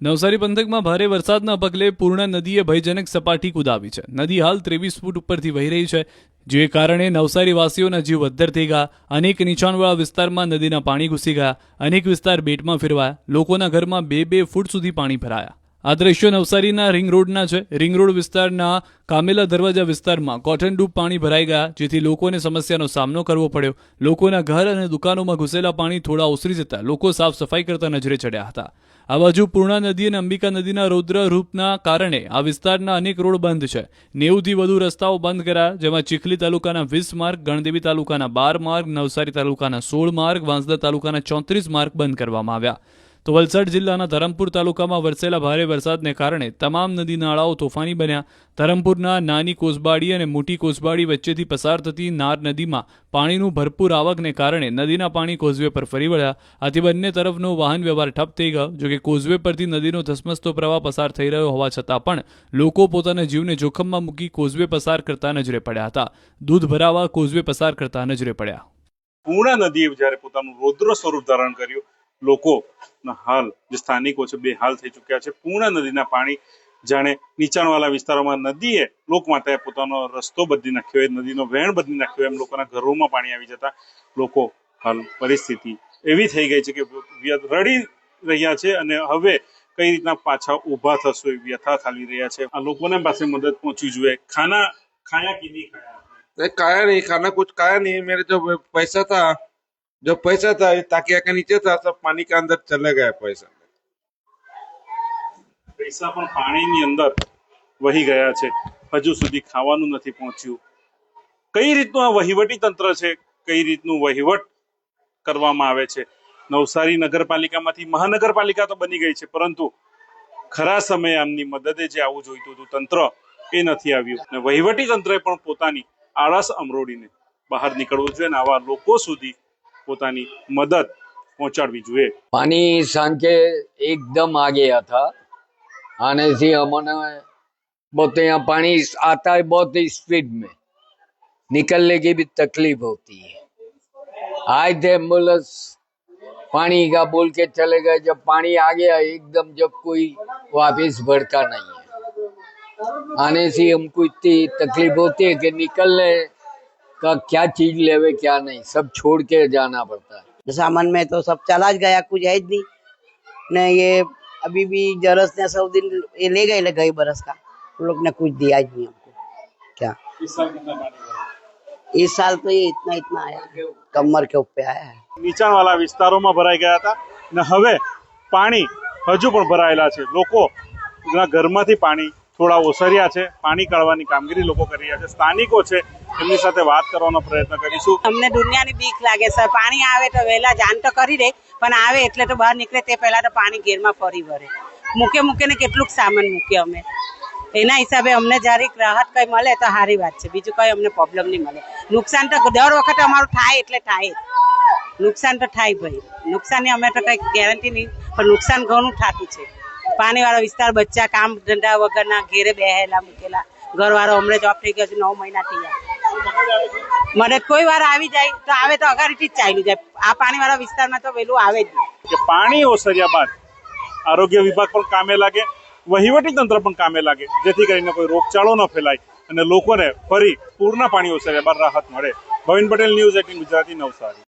નવસારી પંથકમાં ભારે વરસાદના પગલે પૂર્ણા નદીએ ભયજનક સપાટી કુદાવી છે। નદી હાલ 23 ફૂટ ઉપરથી વહી રહી છે, જે કારણે નવસારી વાસીઓના જીવ અદ્ધર થઈ ગયા। અનેક નીચાણવાળા વિસ્તારમાં નદીના પાણી ઘૂસી ગયા, અનેક વિસ્તાર બેટમાં ફેરવાયા, લોકોના ઘરમાં 2-2 ફૂટ સુધી પાણી ભરાયા। આ દ્રશ્યો નવસારીના રિંગ રોડના છે। રિંગ રોડ વિસ્તારના કામેલા દરવાજા વિસ્તારમાં કોટનડૂબ પાણી ભરાઈ ગયા, જેથી લોકોને સમસ્યાનો સામનો કરવો પડ્યો। લોકોના ઘર અને દુકાનોમાં ઘૂસેલા પાણી થોડા ઓસરી જતા લોકો સાફ સફાઈ કરતા નજરે ચડ્યા હતા। આ બાજુ પૂર્ણા નદી અને અંબિકા નદીના રૌદ્ર રૂપના કારણે આ વિસ્તારના અનેક રોડ બંધ છે। 90થી વધુ રસ્તાઓ બંધ કરાયા, જેમાં ચીખલી તાલુકાના 20 માર્ગ, ગણદેવી તાલુકાના 12 માર્ગ, નવસારી તાલુકાના 16 માર્ગ, વાંસદા તાલુકાના 34 માર્ગ બંધ કરવામાં આવ્યા। તો વલસાડ જિલ્લાના ધરમપુર તાલુકામાં વરસેલા ભારે વરસાદને કારણે તમામ નદી નાળાઓ તોફાની બન્યા। ધરમપુરના નાની કોસબાડી અને મોટી કોસબાડી વચ્ચેથી પસાર થતી નાર નદીમાં પાણીનું ભરપૂર આવકને કારણે નદીના પાણી કોઝવે પર ફરી વળ્યા। આથી બંને તરફનો વાહન વ્યવહાર ઠપ થઈ ગયો। જોકે કોઝવે પરથી નદીનો ધસમસતો પ્રવાહ પસાર થઈ રહ્યો હોવા છતાં પણ લોકો પોતાના જીવને જોખમમાં મૂકી કોઝવે પસાર કરતા નજરે પડ્યા હતા। દૂધ ભરાવા કોઝવે પસાર કરતા નજરે પડ્યા। પૂર્ણા નદીએ જ્યારે પોતાનું રૌદ્ર સ્વરૂપ ધારણ કર્યું, લોકોના હાલ જે સ્થાનિકો છે બેહાલ થઈ ચૂક્યા છે। પૂર્ણા નદીના પાણી જાણે નીચાણવાળા વિસ્તારોમાં નદીએ લોકમાતાએ પોતાનો રસ્તો બદલી નાખ્યો, નદીનો વહેણ બદલી નાખ્યો, એમ લોકોના ઘરોમાં પાણી આવી જતા લોકો હાલ પરિસ્થિતિ એવી થઈ ગઈ છે કે રડી રહ્યા છે અને હવે કઈ રીતના પાછા ઊભા થશો એ વ્યથા ચાલી રહ્યા છે। આ લોકોને પાસે મદદ પહોંચવી જોઈએ। ખાના ખાયા કે નહીં ખાયા? खाया नहीं, खाना कुछ खाया नहीं। मेरे जो पैसा था ताकिया के नीचे था, सब पानी के अंदर चले गया पैसा પણ પાણીની અંદર વહી ગયા છે। હજુ સુધી ખાવાનું નથી પહોંચ્યું। કઈ રીતનું આ વહીવટી તંત્ર છે, કઈ રીતનું વહીવટ કરવામાં આવે છે? નવસારી નગરપાલિકામાંથી મહાનગરપાલિકા તો બની ગઈ છે, પરંતુ ખરા સમયે આમની મદદે જે આવવું જોઈતું હતું તંત્ર, એ નથી આવ્યું અને વહીવટી તંત્રએ પણ પોતાની આળસ અમરોડીને બહાર નીકળવું જોઈએ અને આવા લોકો સુધી પોતાની મદદ પહોંચાડવી જોઈએ। पानी सांझे एकदम आ गया था। आने से हमने बहुत यहाँ पानी आता है बहुत स्पीड में, निकलने की भी तकलीफ होती है। आए थे एम्बुलेंस, पानी का बोल के चले गए। जब पानी आ गया एकदम, जब कोई वापस भड़का नहीं है। आने से हमको इतनी तकलीफ होती है कि निकलने का क्या चीज लेवे क्या नहीं, सब छोड़ के जाना पड़ता है। सामान में तो सब चला ज गया, कुछ है ही नहीं ने। ये अभी भी जरस ने 100 दिन ये ले गए, ले गए बरस का, उन लोग ने कुछ दिया ही नहीं हमको। क्या इस साल कितना पानी भरा? इस साल तो ये इतना आया, कमर के ऊपर आया है। નીચાણવાળા વિસ્તારોમાં ભરાઈ ગયા હતા અને હવે પાણી હજુ પણ ભરાયેલા છે। લોકોના ઘરમાંથી પાણી થોડા ઓસર્યા છે। પાણી કાઢવાની કામગીરી લોકો કરી રહ્યા છે। સ્થાનિકો છે, એમની સાથે વાત કરવાનો પ્રયત્ન કરીશું। અમને દુનિયાની બીક લાગે સર। પાણી આવે તો વહેલા જાણ તો કરી દે, પણ આવે એટલે તો બહાર નીકળે તે પહેલા તો પાણી ઘેરમાં ફરી વળે। મૂકે કેટલુંક સામાન મૂકીએ અમે, એના હિસાબે અમને જયારે રાહત કઈ મળે તો સારી વાત છે। બીજું કઈ અમને પ્રોબ્લેમ નહીં મળે। નુકસાન તો દર વખતે અમારું થાય એટલે થાય, નુકસાન તો થાય ભાઈ। નુકસાનની અમે તો કઈ ગેરંટી નહીં, પણ નુકસાન ઘણું થતું છે। પાણીવાળો વિસ્તાર, બચ્ચા કામ ધંધા વગરના ઘેરે બેહેલા મૂકેલા, ઘરવાળો હમણાં જોબ થઈ ગયો છે, 9 મહિના થયા। મને કોઈ વાર આવી જાય તો આવે તો અગાડીથી જ ચાલ્યું જાય। આ પાણીવાળા વિસ્તારમાં તો વહેલું આવે જ નહીં। કે પાણી ઓસર્યા બાદ આરોગ્ય વિભાગ પણ કામે લાગે, વહીવટી તંત્ર પણ કામે લાગે, જેથી કરીને કોઈ રોગચાળો ન ફેલાય અને લોકોને ફરી પૂરના પાણી ઓસર્યા બાદ રાહત મળે। ભવિન પટેલ, ન્યૂઝ 18 ગુજરાતી, નવસારી।